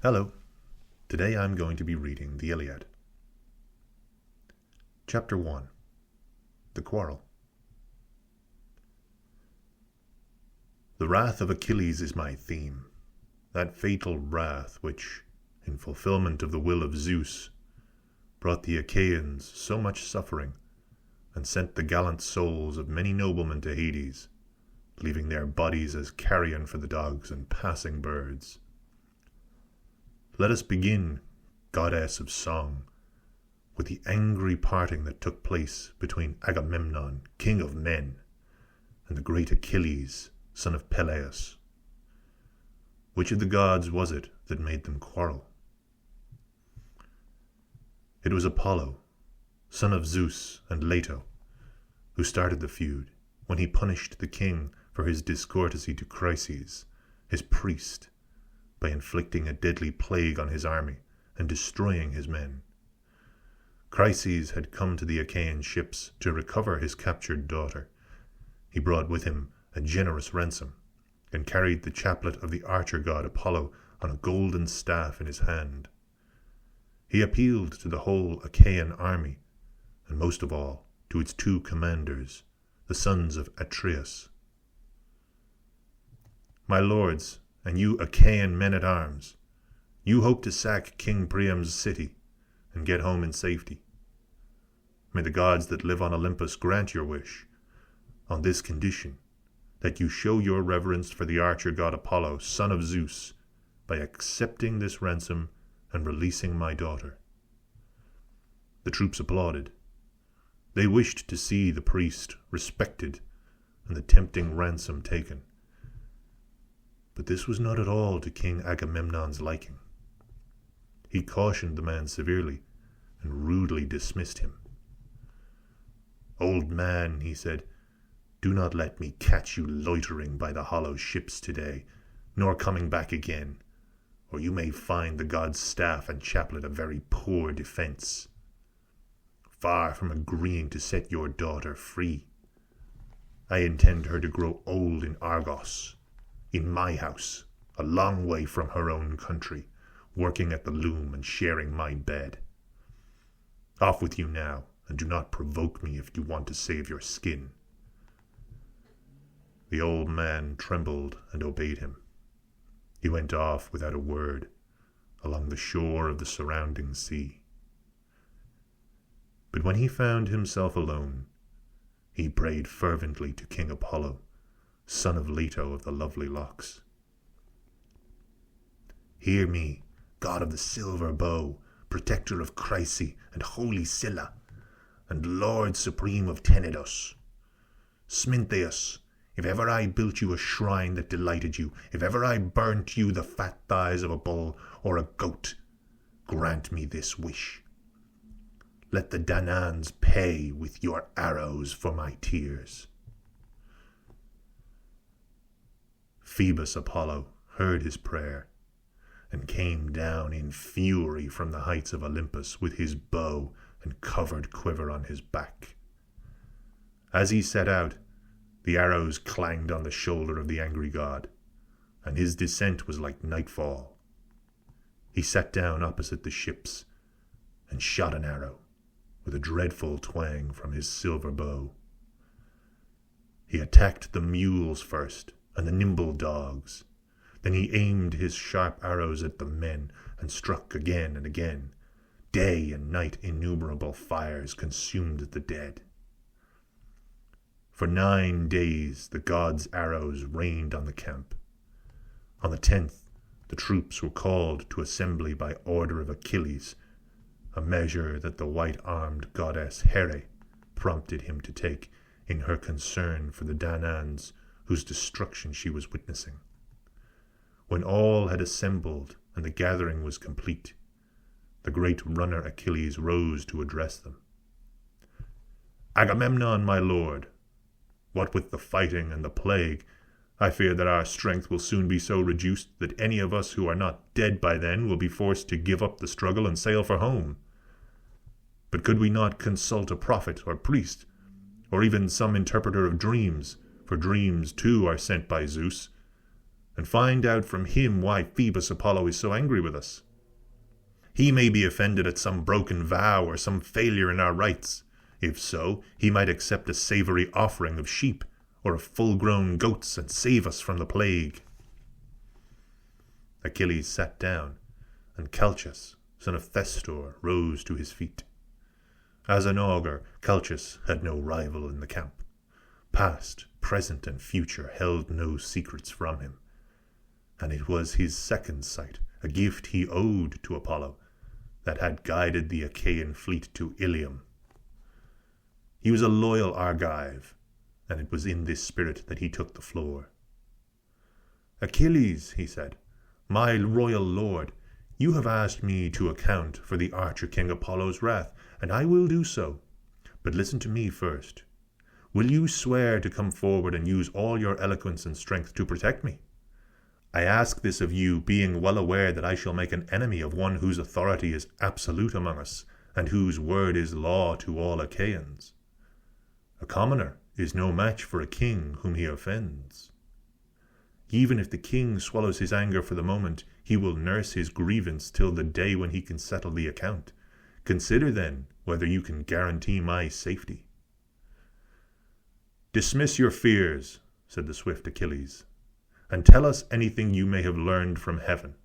Hello, today I'm going to be reading the Iliad. Chapter 1. The Quarrel. The wrath of Achilles is my theme, that fatal wrath which, in fulfillment of the will of Zeus, brought the Achaeans so much suffering, and sent the gallant souls of many noblemen to Hades, leaving their bodies as carrion for the dogs and passing birds. Let us begin, goddess of song, with the angry parting that took place between Agamemnon, king of men, and the great Achilles, son of Peleus. Which of the gods was it that made them quarrel? It was Apollo, son of Zeus and Leto, who started the feud when he punished the king for his discourtesy to Chryses, his priest, by inflicting a deadly plague on his army and destroying his men. Chryses had come to the Achaean ships to recover his captured daughter. He brought with him a generous ransom, and carried the chaplet of the archer god Apollo on a golden staff in his hand. He appealed to the whole Achaean army, and most of all to its two commanders, the sons of Atreus. My lords, and you Achaean men-at-arms, you hope to sack King Priam's city and get home in safety. May the gods that live on Olympus grant your wish, on this condition, that you show your reverence for the archer god Apollo, son of Zeus, by accepting this ransom and releasing my daughter. The troops applauded. They wished to see the priest respected and the tempting ransom taken. But this was not at all to King Agamemnon's liking. He cautioned the man severely and rudely dismissed him. "Old man," he said, "do not let me catch you loitering by the hollow ships today, nor coming back again, or you may find the god's staff and chaplet a very poor defense. Far from agreeing to set your daughter free, I intend her to grow old in Argos, in my house, a long way from her own country, working at the loom and sharing my bed. Off with you now, and do not provoke me if you want to save your skin." The old man trembled and obeyed him. He went off without a word, along the shore of the surrounding sea. But when he found himself alone, he prayed fervently to King Apollo, son of Leto of the lovely locks. "Hear me, god of the silver bow, protector of Chryse and holy Scylla, and lord supreme of Tenedos. Smintheus, if ever I built you a shrine that delighted you, if ever I burnt you the fat thighs of a bull or a goat, grant me this wish. Let the Danaans pay with your arrows for my tears." Phoebus Apollo heard his prayer, and came down in fury from the heights of Olympus with his bow and covered quiver on his back. As he set out, the arrows clanged on the shoulder of the angry god, and his descent was like nightfall. He sat down opposite the ships, and shot an arrow, with a dreadful twang from his silver bow. He attacked the mules first, and the nimble dogs. Then he aimed his sharp arrows at the men, and struck again and again. Day and night innumerable fires consumed the dead. For 9 days the gods' arrows rained on the camp. On the 10th, the troops were called to assembly by order of Achilles, a measure that the white-armed goddess Here prompted him to take in her concern for the Danaans, whose destruction she was witnessing. When all had assembled and the gathering was complete, the great runner Achilles rose to address them. "Agamemnon, my lord, what with the fighting and the plague, I fear that our strength will soon be so reduced that any of us who are not dead by then will be forced to give up the struggle and sail for home. But could we not consult a prophet or priest, or even some interpreter of dreams, for dreams too are sent by Zeus, and find out from him why Phoebus Apollo is so angry with us. He may be offended at some broken vow or some failure in our rites. If so, he might accept a savory offering of sheep or of full-grown goats and save us from the plague." Achilles sat down, and Calchas, son of Thestor, rose to his feet. As an augur, Calchas had no rival in the camp. Past, present, and future held no secrets from him. And it was his second sight, a gift he owed to Apollo, that had guided the Achaean fleet to Ilium. He was a loyal Argive, and it was in this spirit that he took the floor. "Achilles," he said, "my royal lord, you have asked me to account for the archer king Apollo's wrath, and I will do so. But listen to me first. Will you swear to come forward and use all your eloquence and strength to protect me? I ask this of you, being well aware that I shall make an enemy of one whose authority is absolute among us, and whose word is law to all Achaeans. A commoner is no match for a king whom he offends. Even if the king swallows his anger for the moment, he will nurse his grievance till the day when he can settle the account. Consider, then, whether you can guarantee my safety." "Dismiss your fears," said the swift Achilles, "and tell us anything you may have learned from heaven.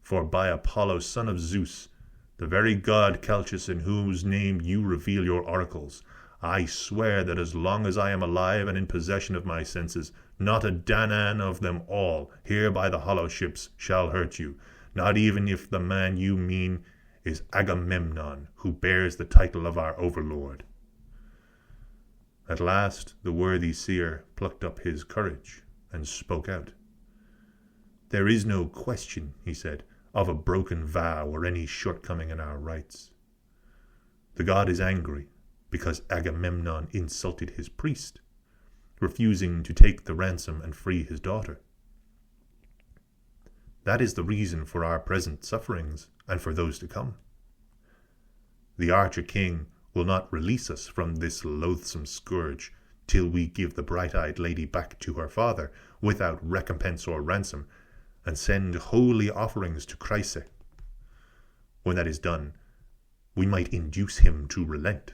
For by Apollo, son of Zeus, the very god Calchas in whose name you reveal your oracles, I swear that as long as I am alive and in possession of my senses, not a Danaan of them all, here by the hollow ships, shall hurt you, not even if the man you mean is Agamemnon, who bears the title of our overlord." At last the worthy seer plucked up his courage and spoke out. "There is no question," he said, "of a broken vow or any shortcoming in our rites. The god is angry because Agamemnon insulted his priest, refusing to take the ransom and free his daughter. That is the reason for our present sufferings and for those to come. The archer king will not release us from this loathsome scourge till we give the bright-eyed lady back to her father without recompense or ransom, and send holy offerings to Chryse. When that is done, we might induce him to relent."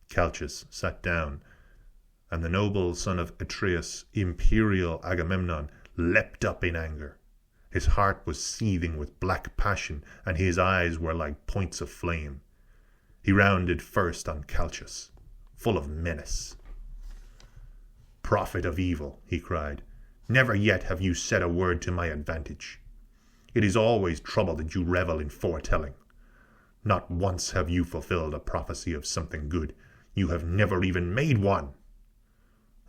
Calchas sat down, and the noble son of Atreus, imperial Agamemnon, leapt up in anger. His heart was seething with black passion, and his eyes were like points of flame. He rounded first on Calchas, full of menace. "Prophet of evil," he cried, "never yet have you said a word to my advantage. It is always trouble that you revel in foretelling. Not once have you fulfilled a prophecy of something good. You have never even made one.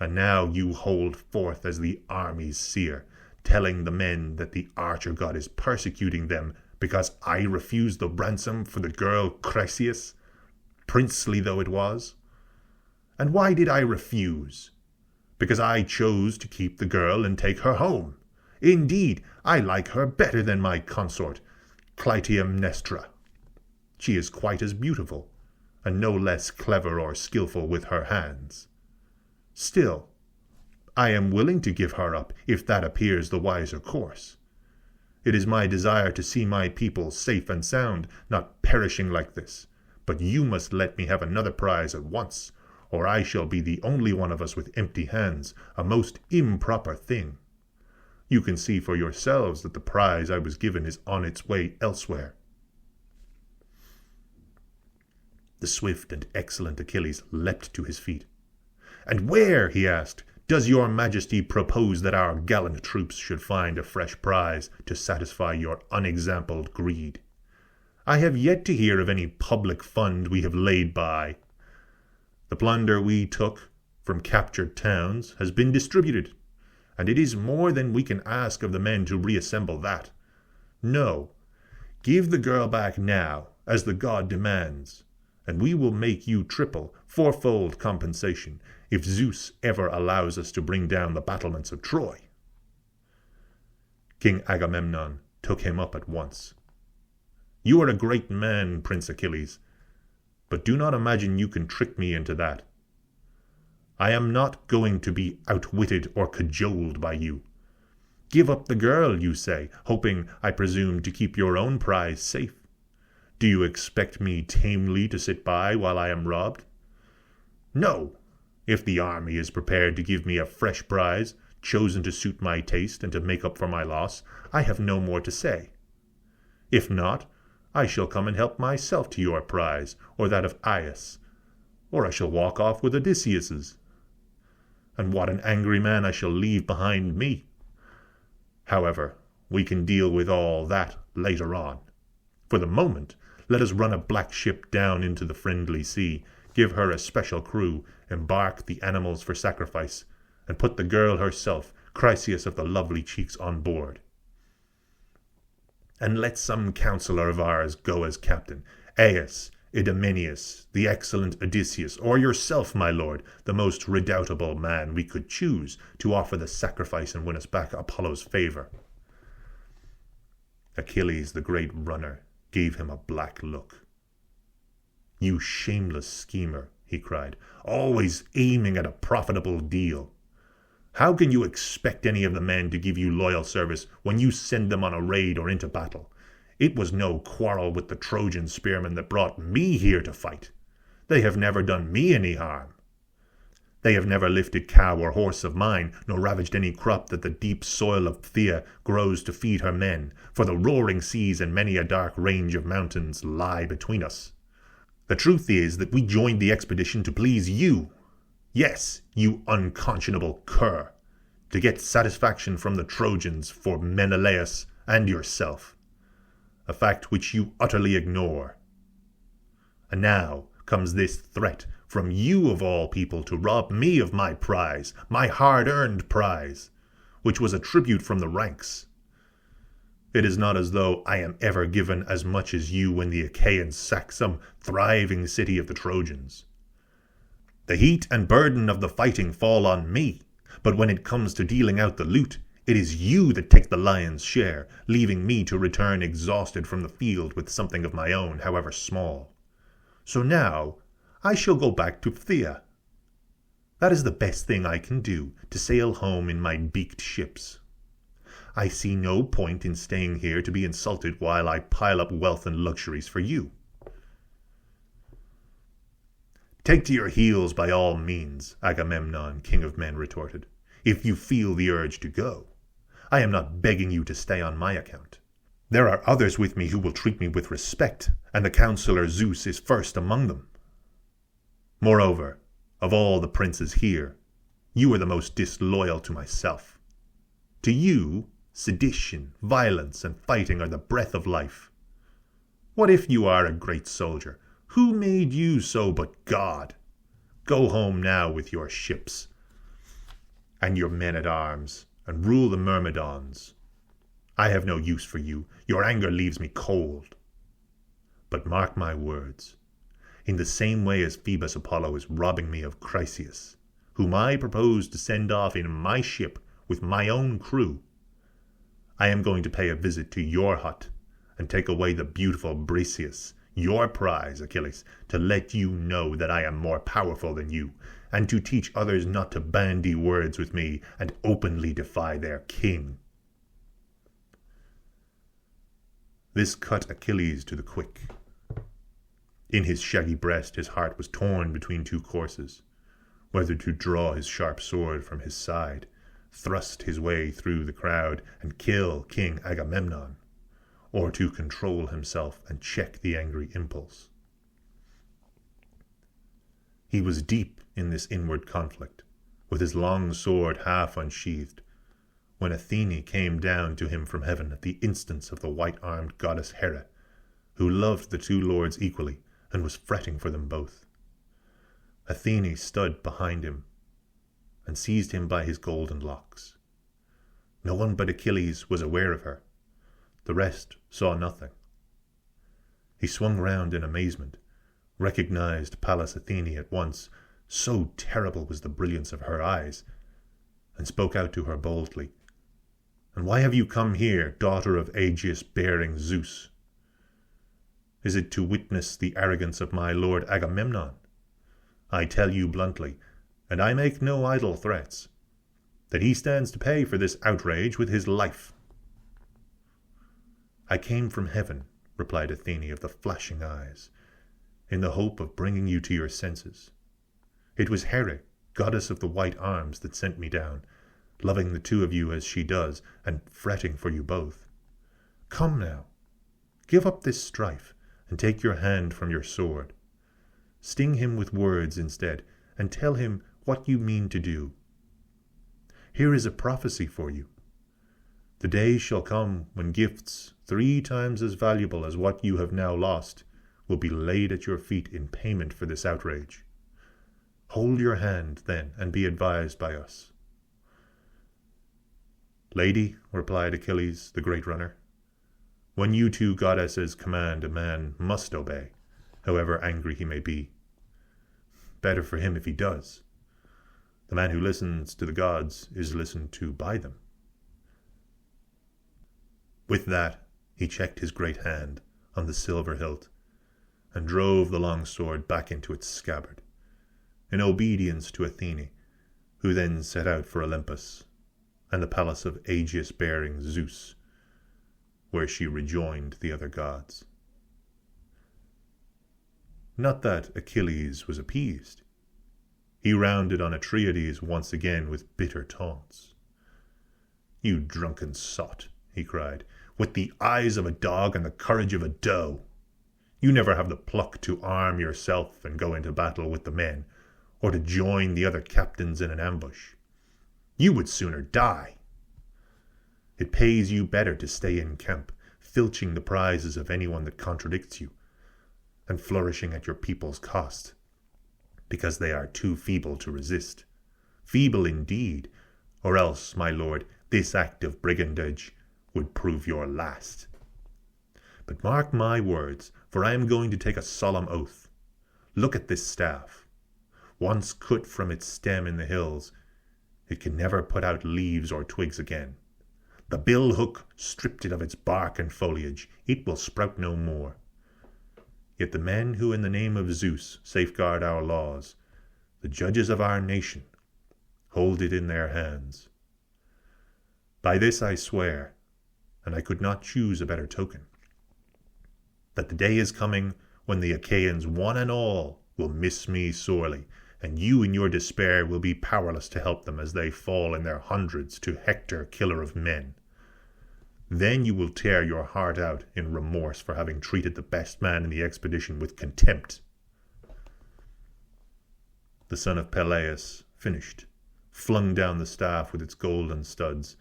And now you hold forth as the army's seer, telling the men that the archer god is persecuting them because I refused the ransom for the girl Chryseis, princely though it was. And why did I refuse? Because I chose to keep the girl and take her home. Indeed, I like her better than my consort, Clytemnestra. She is quite as beautiful, and no less clever or skillful with her hands. Still, I am willing to give her up if that appears the wiser course. It is my desire to see my people safe and sound, not perishing like this. But you must let me have another prize at once, or I shall be the only one of us with empty hands, a most improper thing. You can see for yourselves that the prize I was given is on its way elsewhere." The swift and excellent Achilles leapt to his feet. "And where," he asked, "does your majesty propose that our gallant troops should find a fresh prize to satisfy your unexampled greed? I have yet to hear of any public fund we have laid by. The plunder we took from captured towns has been distributed, and it is more than we can ask of the men to reassemble that. No, give the girl back now, as the god demands, and we will make you triple, fourfold compensation, if Zeus ever allows us to bring down the battlements of Troy." King Agamemnon took him up at once. "You are a great man, Prince Achilles, but do not imagine you can trick me into that. I am not going to be outwitted or cajoled by you. Give up the girl, you say, hoping, I presume, to keep your own prize safe. Do you expect me tamely to sit by while I am robbed? No. If the army is prepared to give me a fresh prize, chosen to suit my taste and to make up for my loss, I have no more to say. If not, I shall come and help myself to your prize, or that of Aias, or I shall walk off with Odysseus's. And what an angry man I shall leave behind me! However, we can deal with all that later on. For the moment, let us run a black ship down into the friendly sea, give her a special crew, embark the animals for sacrifice, and put the girl herself, Chryseis of the lovely cheeks, on board. And let some counselor of ours go as captain, Aias, Idomeneus, the excellent Odysseus, or yourself, my lord, the most redoubtable man we could choose to offer the sacrifice and win us back Apollo's favor. Achilles, the great runner, gave him a black look. You shameless schemer, he cried, always aiming at a profitable deal. How can you expect any of the men to give you loyal service when you send them on a raid or into battle? It was no quarrel with the Trojan spearmen that brought me here to fight. They have never done me any harm. They have never lifted cow or horse of mine, nor ravaged any crop that the deep soil of Phthia grows to feed her men, for the roaring seas and many a dark range of mountains lie between us. The truth is that we joined the expedition to please you. Yes, you unconscionable cur, to get satisfaction from the Trojans for Menelaus and yourself, a fact which you utterly ignore. And now comes this threat from you of all people to rob me of my prize, my hard-earned prize, which was a tribute from the ranks. It is not as though I am ever given as much as you when the Achaeans sack some thriving city of the Trojans. The heat and burden of the fighting fall on me, but when it comes to dealing out the loot, it is you that take the lion's share, leaving me to return exhausted from the field with something of my own, however small. So now I shall go back to Phthia. That is the best thing I can do, to sail home in my beaked ships. I see no point in staying here to be insulted while I pile up wealth and luxuries for you. Take to your heels by all means, Agamemnon, king of men, retorted, if you feel the urge to go. I am not begging you to stay on my account. There are others with me who will treat me with respect, and the counselor Zeus is first among them. Moreover, of all the princes here, you are the most disloyal to myself. To you, sedition, violence, and fighting are the breath of life. What if you are a great soldier? Who made you so but God? Go home now with your ships and your men-at-arms, and rule the Myrmidons. I have no use for you. Your anger leaves me cold. But mark my words. In the same way as Phoebus Apollo is robbing me of Chryseis, whom I propose to send off in my ship with my own crew, I am going to pay a visit to your hut and take away the beautiful Briseis, your prize, Achilles, to let you know that I am more powerful than you, and to teach others not to bandy words with me and openly defy their king. This cut Achilles to the quick. In his shaggy breast his heart was torn between two courses, whether to draw his sharp sword from his side, thrust his way through the crowd, and kill King Agamemnon, or to control himself and check the angry impulse. He was deep in this inward conflict, with his long sword half unsheathed, when Athene came down to him from heaven at the instance of the white-armed goddess Hera, who loved the two lords equally and was fretting for them both. Athene stood behind him and seized him by his golden locks. No one but Achilles was aware of her. The rest saw nothing. He swung round in amazement, recognized Pallas Athene at once, so terrible was the brilliance of her eyes, and spoke out to her boldly. And why have you come here, daughter of Aegeus-bearing Zeus? Is it to witness the arrogance of my lord Agamemnon? I tell you bluntly, and I make no idle threats, that he stands to pay for this outrage with his life." "I came from heaven," replied Athene of the flashing eyes, "in the hope of bringing you to your senses. It was Hera, goddess of the white arms, that sent me down, loving the two of you as she does, and fretting for you both. Come now, give up this strife, and take your hand from your sword. Sting him with words instead, and tell him what you mean to do. Here is a prophecy for you. The day shall come when gifts 3 times as valuable as what you have now lost will be laid at your feet in payment for this outrage. Hold your hand, then, and be advised by us." "Lady," replied Achilles, the great runner, "when you two goddesses command, a man must obey, however angry he may be. Better for him if he does. The man who listens to the gods is listened to by them." With that, he checked his great hand on the silver hilt, and drove the long sword back into its scabbard, in obedience to Athene, who then set out for Olympus, and the palace of Aegeus-bearing Zeus, where she rejoined the other gods. Not that Achilles was appeased. He rounded on Atreides once again with bitter taunts. "You drunken sot," he cried, "with the eyes of a dog and the courage of a doe. You never have the pluck to arm yourself and go into battle with the men, or to join the other captains in an ambush. You would sooner die. It pays you better to stay in camp, filching the prizes of anyone that contradicts you, and flourishing at your people's cost, because they are too feeble to resist. Feeble indeed, or else, my lord, this act of brigandage would prove your last. But mark my words, for I am going to take a solemn oath. Look at this staff. Once cut from its stem in the hills, it can never put out leaves or twigs again. The bill-hook stripped it of its bark and foliage. It will sprout no more. Yet the men who in the name of Zeus safeguard our laws, the judges of our nation, hold it in their hands. By this I swear, and I could not choose a better token, that the day is coming when the Achaeans one and all will miss me sorely, and you in your despair will be powerless to help them as they fall in their hundreds to Hector, killer of men. Then you will tear your heart out in remorse for having treated the best man in the expedition with contempt." The son of Peleus finished, flung down the staff with its golden studs,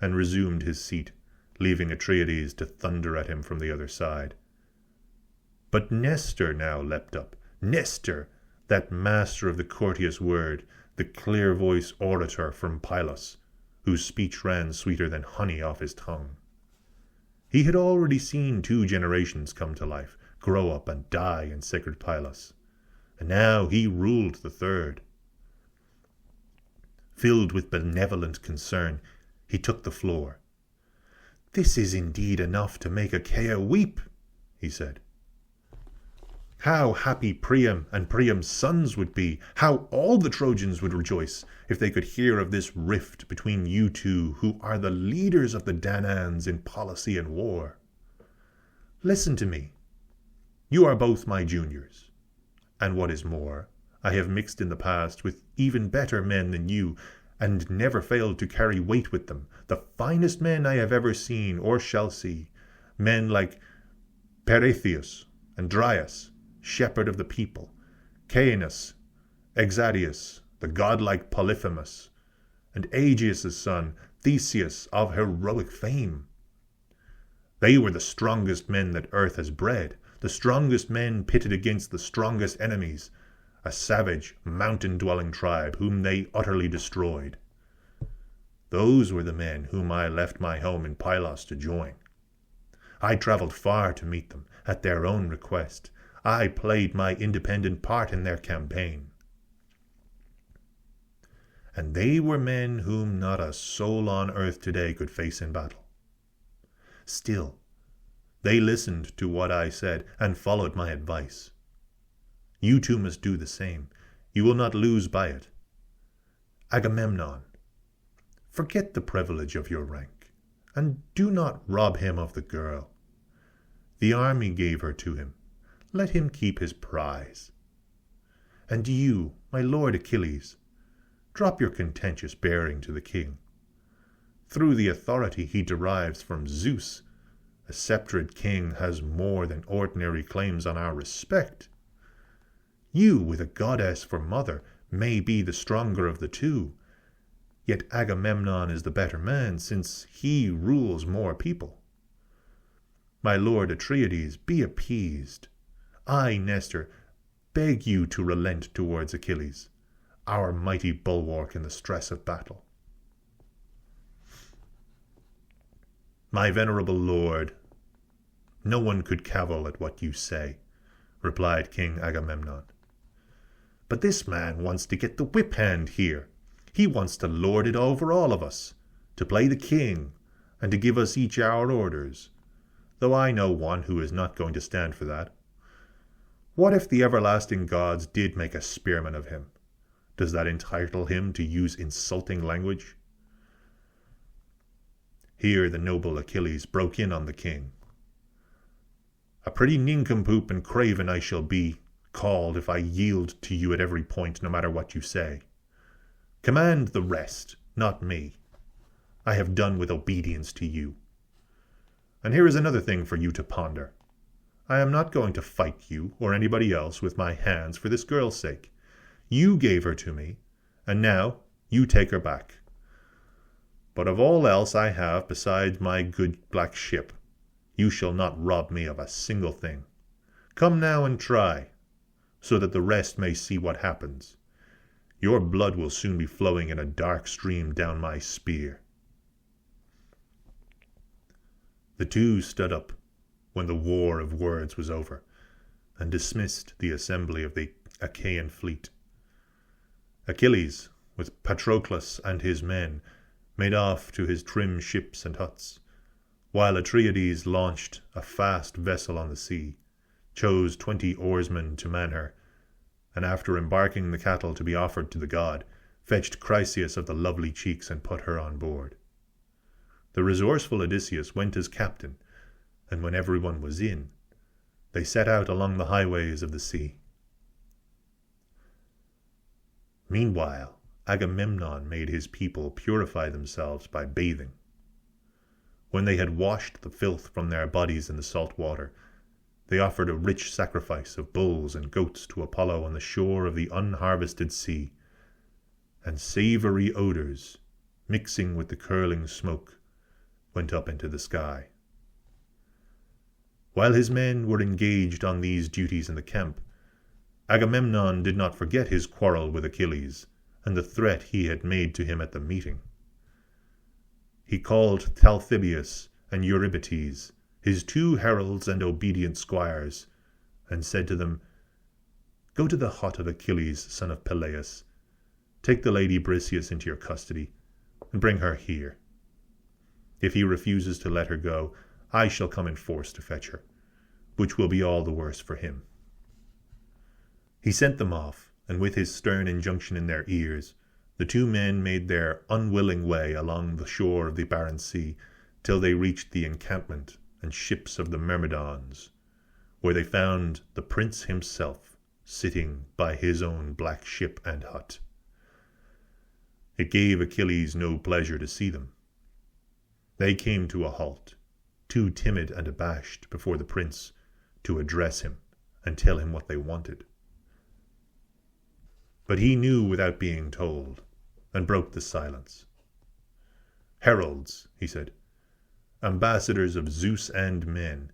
and resumed his seat, leaving Atreides to thunder at him from the other side. But Nestor now leapt up. Nestor, that master of the courteous word, the clear-voiced orator from Pylos, whose speech ran sweeter than honey off his tongue. He had already seen 2 generations come to life, grow up and die in sacred Pylos, and now he ruled the 3rd. Filled with benevolent concern, he took the floor. "This is indeed enough to make Achaia weep," he said. "How happy Priam and Priam's sons would be, how all the Trojans would rejoice, if they could hear of this rift between you two who are the leaders of the Danaans in policy and war. Listen to me. You are both my juniors, and what is more, I have mixed in the past with even better men than you, and never failed to carry weight with them, the finest men I have ever seen or shall see, men like Peirithous and Dryas, shepherd of the people, Caenis, Exadius, the godlike Polyphemus, and Aegeus' son, Theseus, of heroic fame. They were the strongest men that earth has bred, the strongest men pitted against the strongest enemies, a savage, mountain-dwelling tribe whom they utterly destroyed. Those were the men whom I left my home in Pylos to join. I traveled far to meet them, at their own request. I played my independent part in their campaign. And they were men whom not a soul on earth today could face in battle. Still, they listened to what I said and followed my advice. You two must do the same. You will not lose by it. Agamemnon, forget the privilege of your rank, and do not rob him of the girl. The army gave her to him. Let him keep his prize. And you, my lord Achilles, drop your contentious bearing to the king. Through the authority he derives from Zeus, a sceptred king has more than ordinary claims on our respect. You, with a goddess for mother, may be the stronger of the two, yet Agamemnon is the better man, since he rules more people. My lord Atreides, be appeased. I, Nestor, beg you to relent towards Achilles, our mighty bulwark in the stress of battle. My venerable lord, no one could cavil at what you say, replied King Agamemnon. But this man wants to get the whip hand here. He wants to lord it over all of us, to play the king, and to give us each our orders, though I know one who is not going to stand for that. What if the everlasting gods did make a spearman of him? Does that entitle him to use insulting language? Here the noble Achilles broke in on the king. A pretty nincompoop and craven I shall be called if I yield to you at every point, no matter what you say. Command the rest, not me. I have done with obedience to you. And here is another thing for you to ponder. I am not going to fight you or anybody else with my hands for this girl's sake. You gave her to me, and now you take her back. But of all else I have besides my good black ship, you shall not rob me of a single thing. Come now and try, so that the rest may see what happens. Your blood will soon be flowing in a dark stream down my spear. The two stood up when the war of words was over, and dismissed the assembly of the Achaean fleet. Achilles, with Patroclus and his men, made off to his trim ships and huts, while Atreides launched a fast vessel on the sea, chose 20 oarsmen to man her, and after embarking the cattle to be offered to the god, fetched Chryseis of the lovely cheeks and put her on board. The resourceful Odysseus went as captain, and when everyone was in, they set out along the highways of the sea. Meanwhile, Agamemnon made his people purify themselves by bathing. When they had washed the filth from their bodies in the salt water, they offered a rich sacrifice of bulls and goats to Apollo on the shore of the unharvested sea, and savory odors, mixing with the curling smoke, went up into the sky. While his men were engaged on these duties in the camp, Agamemnon did not forget his quarrel with Achilles and the threat he had made to him at the meeting. He called Talthybius and Eurybates, his 2 heralds and obedient squires, and said to them, Go to the hut of Achilles, son of Peleus. Take the lady Briseis into your custody, and bring her here. If he refuses to let her go, I shall come in force to fetch her, which will be all the worse for him. He sent them off, and with his stern injunction in their ears, the 2 men made their unwilling way along the shore of the barren sea till they reached the encampment and ships of the Myrmidons, where they found the prince himself sitting by his own black ship and hut. It gave Achilles no pleasure to see them. They came to a halt, too timid and abashed before the prince to address him and tell him what they wanted. But he knew without being told, and broke the silence. Heralds, he said, ambassadors of Zeus and men,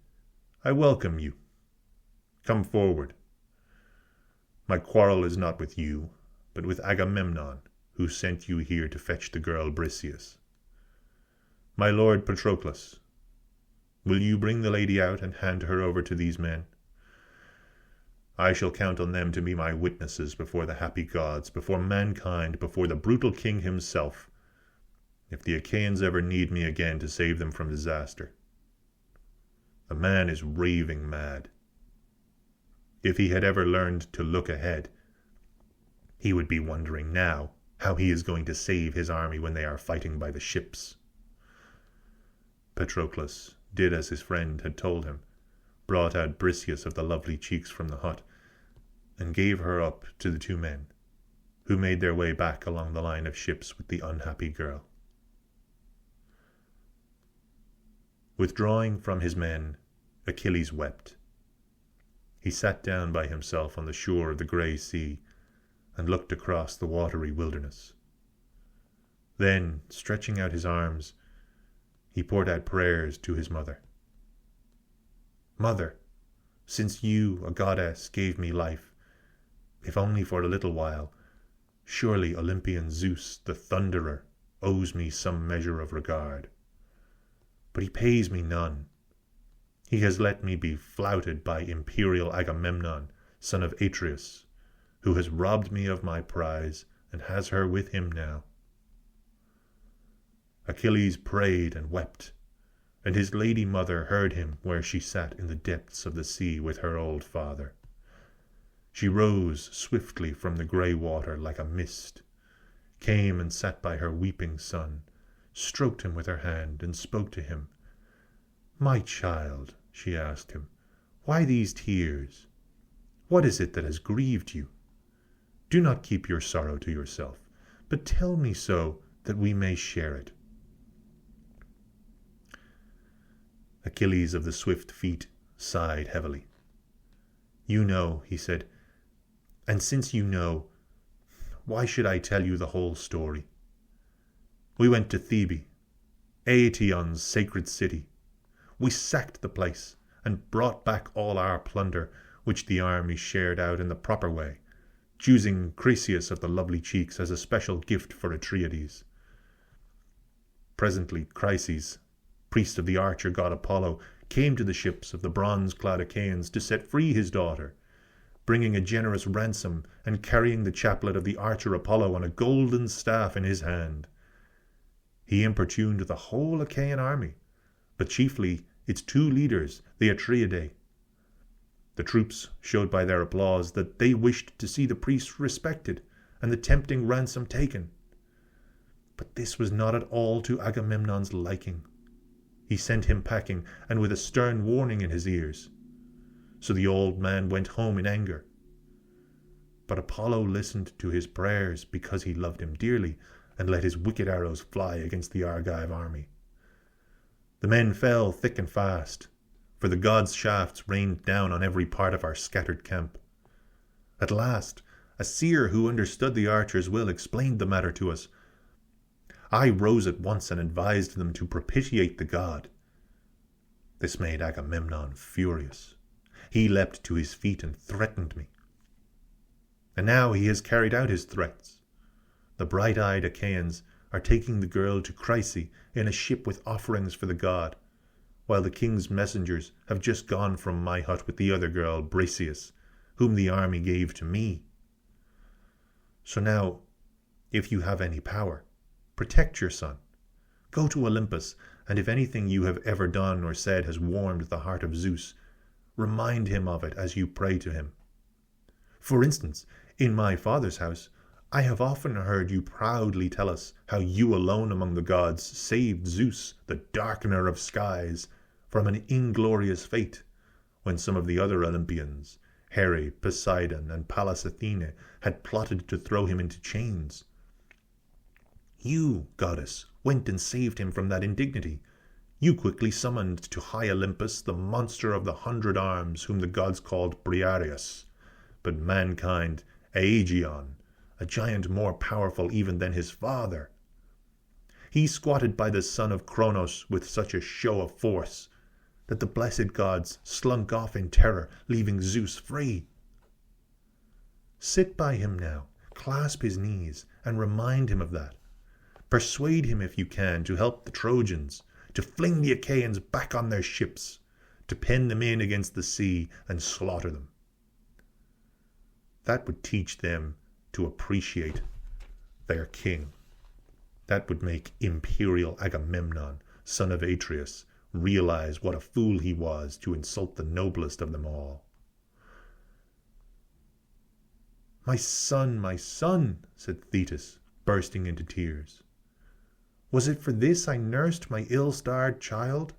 I welcome you. Come forward. My quarrel is not with you, but with Agamemnon, who sent you here to fetch the girl Briseis. My lord Patroclus, will you bring the lady out and hand her over to these men? I shall count on them to be my witnesses before the happy gods, before mankind, before the brutal king himself, if the Achaeans ever need me again to save them from disaster. The man is raving mad. If he had ever learned to look ahead, he would be wondering now how he is going to save his army when they are fighting by the ships. Patroclus did as his friend had told him, brought out Briseis of the lovely cheeks from the hut, and gave her up to the two men, who made their way back along the line of ships with the unhappy girl. Withdrawing from his men, Achilles wept. He sat down by himself on the shore of the grey sea, and looked across the watery wilderness. Then, stretching out his arms, he poured out prayers to his mother. Mother, since you, a goddess, gave me life, if only for a little while, surely Olympian Zeus, the thunderer, owes me some measure of regard. But he pays me none. He has let me be flouted by imperial Agamemnon, son of Atreus, who has robbed me of my prize and has her with him now. Achilles prayed and wept, and his lady mother heard him where she sat in the depths of the sea with her old father. She rose swiftly from the grey water like a mist, came and sat by her weeping son, stroked him with her hand, and spoke to him. "My child," she asked him, "why these tears? What is it that has grieved you? Do not keep your sorrow to yourself, but tell me so that we may share it." Achilles of the swift feet sighed heavily. "You know," he said, "and since you know, why should I tell you the whole story? We went to Thebe, Aetion's sacred city. We sacked the place and brought back all our plunder, which the army shared out in the proper way, choosing Chryseis of the lovely cheeks as a special gift for Atreides. Presently Chryses, priest of the archer god Apollo, came to the ships of the bronze-clad Achaeans to set free his daughter, bringing a generous ransom and carrying the chaplet of the archer Apollo on a golden staff in his hand. He importuned the whole Achaean army, but chiefly its two leaders, the Atreidae. The troops showed by their applause that they wished to see the priest respected and the tempting ransom taken. But this was not at all to Agamemnon's liking. He sent him packing, and with a stern warning in his ears. So the old man went home in anger. But Apollo listened to his prayers because he loved him dearly, and let his wicked arrows fly against the Argive army. The men fell thick and fast, for the gods' shafts rained down on every part of our scattered camp. At last, a seer who understood the archer's will explained the matter to us. I rose at once and advised them to propitiate the god. This made Agamemnon furious. He leapt to his feet and threatened me. And now he has carried out his threats. The bright-eyed Achaeans are taking the girl to Chryse in a ship with offerings for the god, while the king's messengers have just gone from my hut with the other girl, Briseis, whom the army gave to me. So now, if you have any power, protect your son. Go to Olympus, and if anything you have ever done or said has warmed the heart of Zeus, remind him of it as you pray to him. For instance, in my father's house, I have often heard you proudly tell us how you alone among the gods saved Zeus, the darkener of skies, from an inglorious fate, when some of the other Olympians, Here, Poseidon, and Pallas Athene, had plotted to throw him into chains. You, goddess, went and saved him from that indignity. You quickly summoned to high Olympus the monster of the 100 arms whom the gods called Briareus, but mankind Aegeon, a giant more powerful even than his father. He squatted by the son of Cronos with such a show of force that the blessed gods slunk off in terror, leaving Zeus free. Sit by him now, clasp his knees, and remind him of that. Persuade him, if you can, to help the Trojans, to fling the Achaeans back on their ships, to pen them in against the sea and slaughter them. That would teach them to appreciate their king. That would make imperial Agamemnon, son of Atreus, realize what a fool he was to insult the noblest of them all. My son, said Thetis, bursting into tears. "Was it for this I nursed my ill-starred child?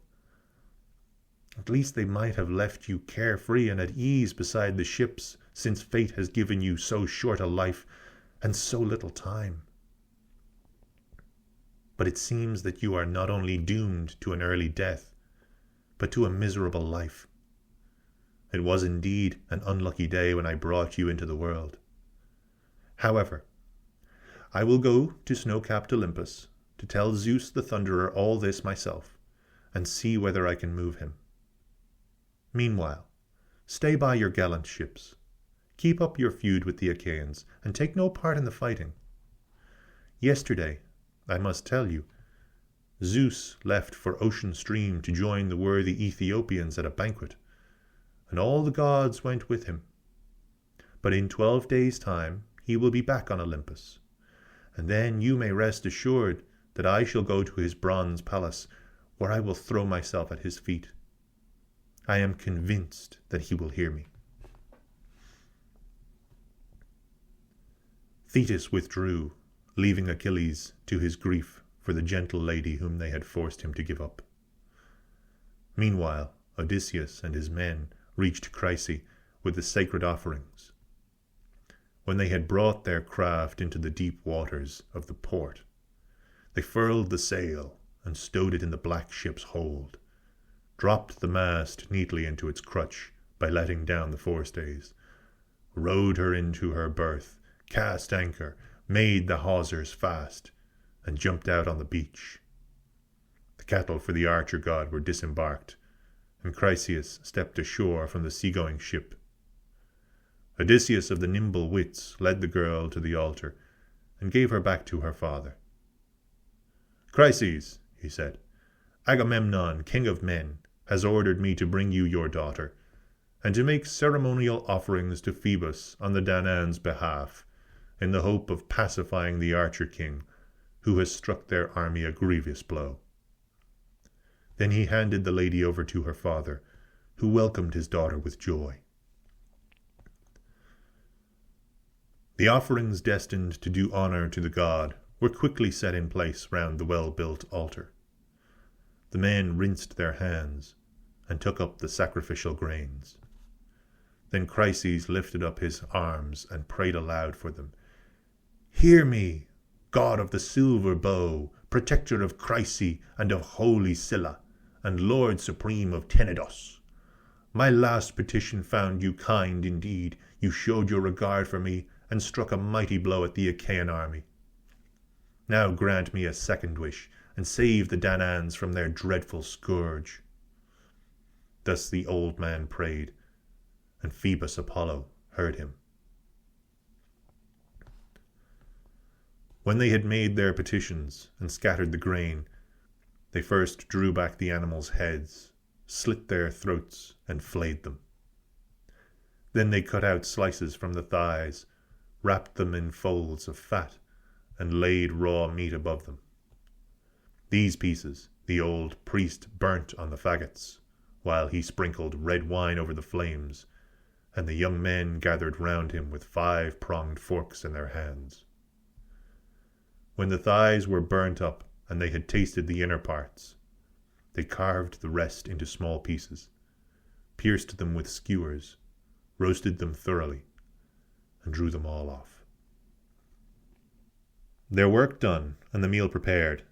At least they might have left you carefree and at ease beside the ships, since fate has given you so short a life and so little time. But it seems that you are not only doomed to an early death, but to a miserable life. It was indeed an unlucky day when I brought you into the world. However, I will go to snow-capped Olympus to tell Zeus the Thunderer all this myself, and see whether I can move him. Meanwhile, stay by your gallant ships. Keep up your feud with the Achaeans, and take no part in the fighting. Yesterday, I must tell you, Zeus left for Ocean Stream to join the worthy Ethiopians at a banquet, and all the gods went with him. But in 12 days' time he will be back on Olympus, and then you may rest assured that I shall go to his bronze palace, where I will throw myself at his feet. I am convinced that he will hear me." Thetis withdrew, leaving Achilles to his grief for the gentle lady whom they had forced him to give up. Meanwhile, Odysseus and his men reached Chryse with the sacred offerings. When they had brought their craft into the deep waters of the port, they furled the sail and stowed it in the black ship's hold, dropped the mast neatly into its crutch by letting down the forestays, rowed her into her berth, cast anchor, made the hawsers fast, and jumped out on the beach. The cattle for the archer god were disembarked, and Chryseis stepped ashore from the seagoing ship. Odysseus of the nimble wits led the girl to the altar, and gave her back to her father. "Chryses," he said, "Agamemnon, king of men, has ordered me to bring you your daughter, and to make ceremonial offerings to Phoebus on the Danaans' behalf, in the hope of pacifying the archer king, who has struck their army a grievous blow." Then he handed the lady over to her father, who welcomed his daughter with joy. The offerings destined to do honor to the god were quickly set in place round the well-built altar. The men rinsed their hands and took up the sacrificial grains. Then Chryses lifted up his arms and prayed aloud for them. "Hear me, god of the silver bow, protector of Chryse and of holy Scylla, and lord supreme of Tenedos. My last petition found you kind indeed. You showed your regard for me and struck a mighty blow at the Achaean army. Now grant me a second wish, and save the Danaans from their dreadful scourge." Thus the old man prayed, and Phoebus Apollo heard him. When they had made their petitions and scattered the grain, they first drew back the animals' heads, slit their throats, and flayed them. Then they cut out slices from the thighs, wrapped them in folds of fat, and laid raw meat above them. These pieces the old priest burnt on the faggots, while he sprinkled red wine over the flames, and the young men gathered round him with 5-pronged forks in their hands. When the thighs were burnt up and they had tasted the inner parts, they carved the rest into small pieces, pierced them with skewers, roasted them thoroughly, and drew them all off. Their work done and the meal prepared,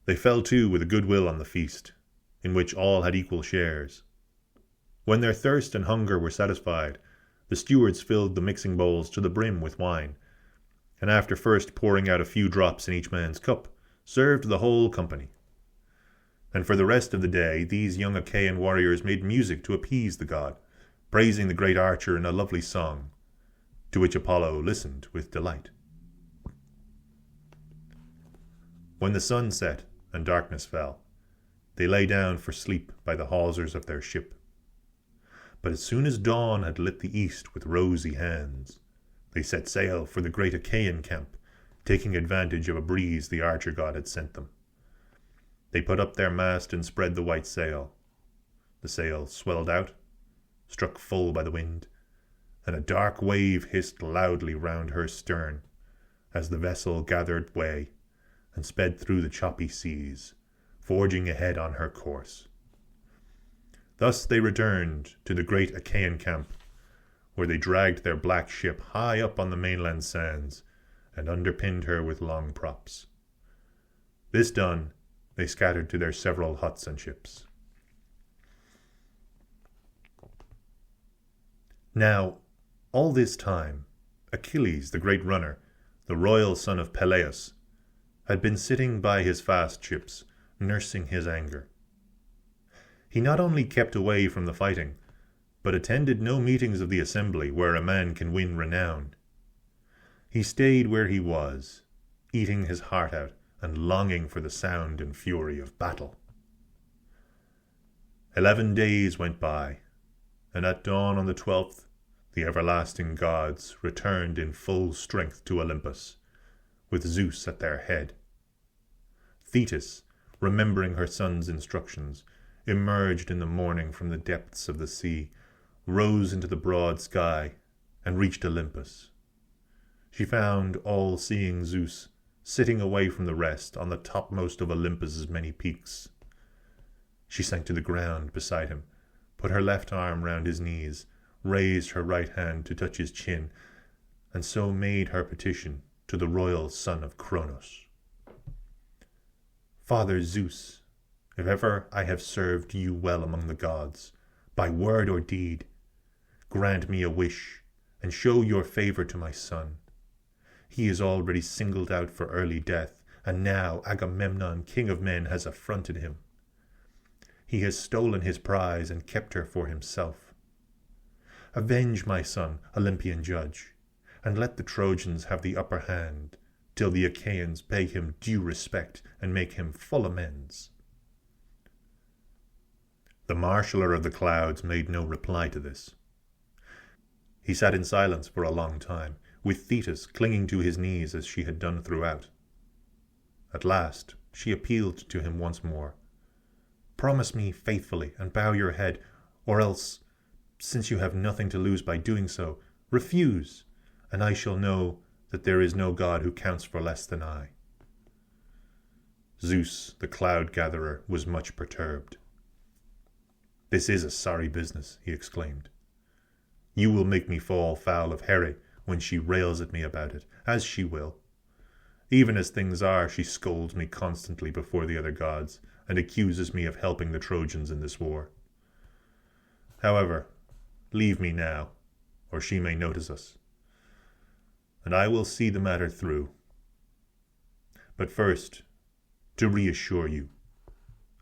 they fell to with a good will on the feast, in which all had equal shares. When their thirst and hunger were satisfied, the stewards filled the mixing bowls to the brim with wine, and after first pouring out a few drops in each man's cup, served the whole company. And for the rest of the day these young Achaean warriors made music to appease the god, praising the great archer in a lovely song, to which Apollo listened with delight. When the sun set and darkness fell, they lay down for sleep by the hawsers of their ship. But as soon as dawn had lit the east with rosy hands, they set sail for the great Achaean camp, taking advantage of a breeze the archer god had sent them. They put up their mast and spread the white sail. The sail swelled out, struck full by the wind, and a dark wave hissed loudly round her stern, as the vessel gathered way and sped through the choppy seas, forging ahead on her course. Thus they returned to the great Achaean camp, where they dragged their black ship high up on the mainland sands and underpinned her with long props. This done, they scattered to their several huts and ships. Now, all this time, Achilles, the great runner, the royal son of Peleus, had been sitting by his fast ships, nursing his anger. He not only kept away from the fighting, but attended no meetings of the assembly where a man can win renown. He stayed where he was, eating his heart out and longing for the sound and fury of battle. 11 days went by, and at dawn on the 12th, the everlasting gods returned in full strength to Olympus, with Zeus at their head. Thetis, remembering her son's instructions, emerged in the morning from the depths of the sea, rose into the broad sky, and reached Olympus. She found all-seeing Zeus sitting away from the rest on the topmost of Olympus's many peaks. She sank to the ground beside him, put her left arm round his knees, raised her right hand to touch his chin, and so made her petition to the royal son of Cronos. Father Zeus, if ever I have served you well among the gods, by word or deed, grant me a wish, and show your favor to my son. He is already singled out for early death, and now Agamemnon, king of men, has affronted him. He has stolen his prize and kept her for himself. Avenge my son, Olympian judge, and let the Trojans have the upper hand, till the Achaeans pay him due respect and make him full amends. The marshaller of the clouds made no reply to this. He sat in silence for a long time, with Thetis clinging to his knees as she had done throughout. At last she appealed to him once more. Promise me faithfully and bow your head, or else, since you have nothing to lose by doing so, refuse, and I shall know that there is no god who counts for less than I. Zeus, the cloud-gatherer, was much perturbed. This is a sorry business, he exclaimed. You will make me fall foul of Here when she rails at me about it, as she will. Even as things are, she scolds me constantly before the other gods, and accuses me of helping the Trojans in this war. However, leave me now, or she may notice us, and I will see the matter through. But first, to reassure you,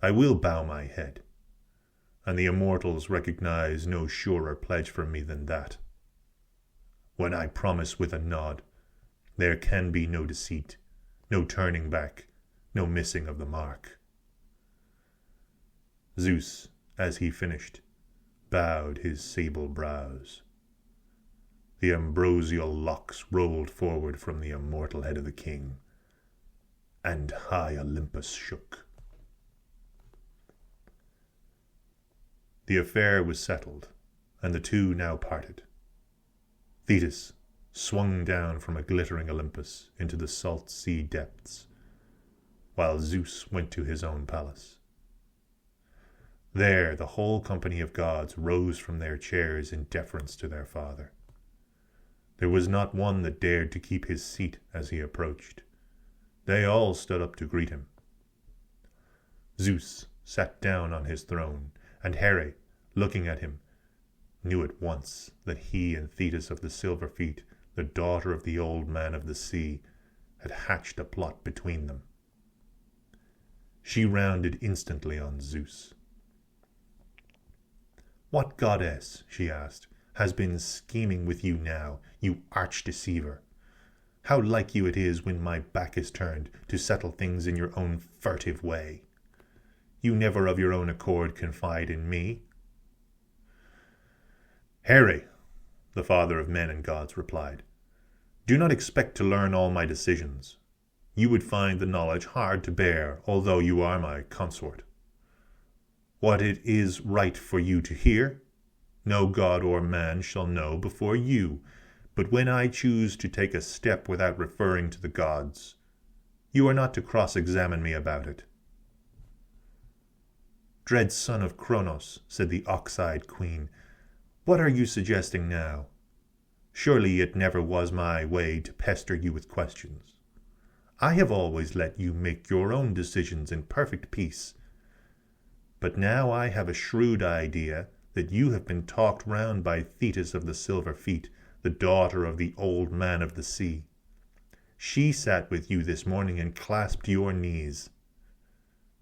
I will bow my head, and the immortals recognize no surer pledge from me than that. When I promise with a nod, there can be no deceit, no turning back, no missing of the mark. Zeus, as he finished, bowed his sable brows. The ambrosial locks rolled forward from the immortal head of the king, and high Olympus shook. The affair was settled, and the two now parted. Thetis swung down from a glittering Olympus into the salt sea depths, while Zeus went to his own palace. There the whole company of gods rose from their chairs in deference to their father. There was not one that dared to keep his seat as he approached. They all stood up to greet him. Zeus sat down on his throne, and Here, looking at him, knew at once that he and Thetis of the silver feet, the daughter of the old man of the sea, had hatched a plot between them. She rounded instantly on Zeus. What goddess, she asked, has been scheming with you now, you arch-deceiver? How like you it is when my back is turned to settle things in your own furtive way. You never of your own accord confide in me. Here, the father of men and gods replied, do not expect to learn all my decisions. You would find the knowledge hard to bear, although you are my consort. What it is right for you to hear, no god or man shall know before you, But when I choose to take a step without referring to the gods, you are not to cross-examine me about it." "Dread son of Kronos," said the ox-eyed queen, "what are you suggesting now? Surely it never was my way to pester you with questions. I have always let you make your own decisions in perfect peace. But now I have a shrewd idea that you have been talked round by Thetis of the silver feet, the daughter of the old man of the sea. She sat with you this morning and clasped your knees.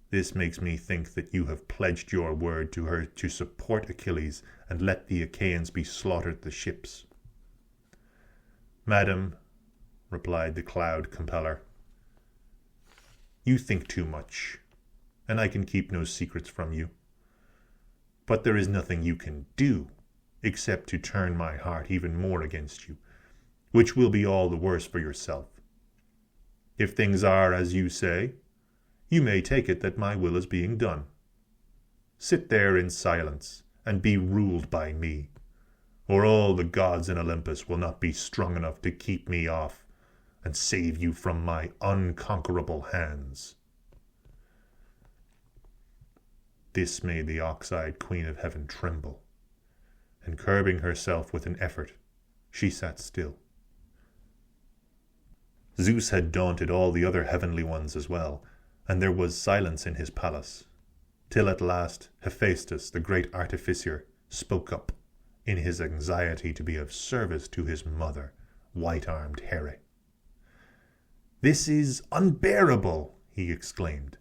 This makes me think that you have pledged your word to her to support Achilles and let the Achaeans be slaughtered at the ships." "Madam," replied the cloud compeller, "you think too much, and I can keep no secrets from you. But there is nothing you can do, except to turn my heart even more against you, which will be all the worse for yourself. If things are as you say, you may take it that my will is being done. Sit there in silence, and be ruled by me, or all the gods in Olympus will not be strong enough to keep me off and save you from my unconquerable hands." This made the ox-eyed queen of heaven tremble, and curbing herself with an effort, she sat still. Zeus had daunted all the other heavenly ones as well, and there was silence in his palace, till at last Hephaestus, the great artificer, spoke up, in his anxiety to be of service to his mother, white-armed Here. "This is unbearable," he exclaimed.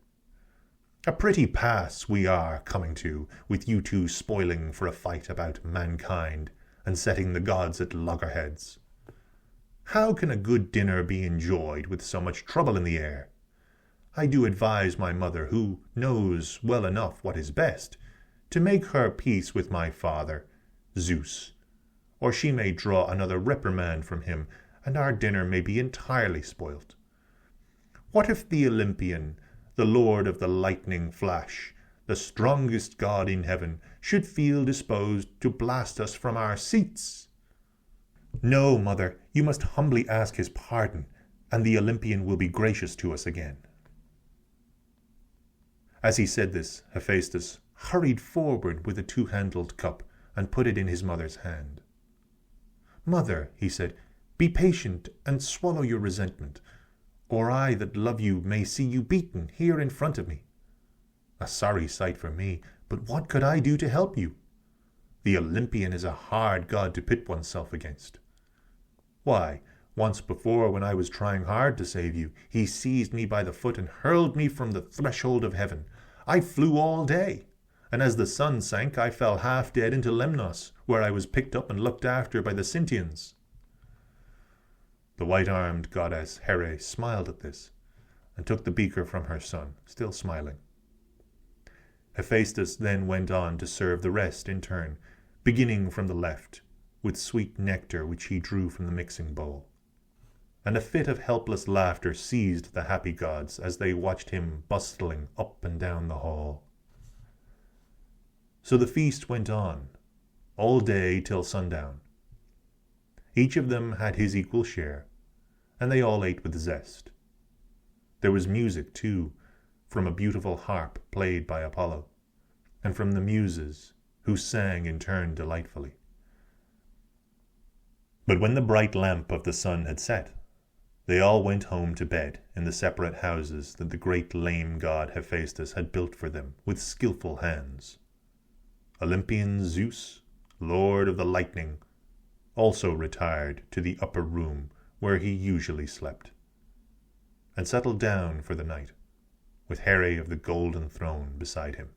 "A pretty pass we are coming to, with you two spoiling for a fight about mankind, and setting the gods at loggerheads. How can a good dinner be enjoyed with so much trouble in the air? I do advise my mother, who knows well enough what is best, to make her peace with my father, Zeus, or she may draw another reprimand from him, and our dinner may be entirely spoilt. What if the Olympian, the lord of the lightning flash, the strongest god in heaven, should feel disposed to blast us from our seats? No, mother, you must humbly ask his pardon, and the Olympian will be gracious to us again." As he said this, Hephaestus hurried forward with a two-handled cup and put it in his mother's hand. "Mother," he said, "be patient and swallow your resentment, or I that love you may see you beaten here in front of me. A sorry sight for me, but what could I do to help you? The Olympian is a hard god to pit oneself against. Why, once before, when I was trying hard to save you, he seized me by the foot and hurled me from the threshold of heaven. I flew all day, and as the sun sank, I fell half dead into Lemnos, where I was picked up and looked after by the Sintians." The white-armed goddess Here smiled at this, and took the beaker from her son, still smiling. Hephaestus then went on to serve the rest in turn, beginning from the left, with sweet nectar which he drew from the mixing bowl. And a fit of helpless laughter seized the happy gods as they watched him bustling up and down the hall. So the feast went on, all day till sundown. Each of them had his equal share, and they all ate with zest. There was music, too, from a beautiful harp played by Apollo, and from the Muses, who sang in turn delightfully. But when the bright lamp of the sun had set, they all went home to bed in the separate houses that the great lame god Hephaestus had built for them with skilful hands. Olympian Zeus, lord of the lightning, also retired to the upper room where he usually slept, and settled down for the night, with Here of the golden throne beside him.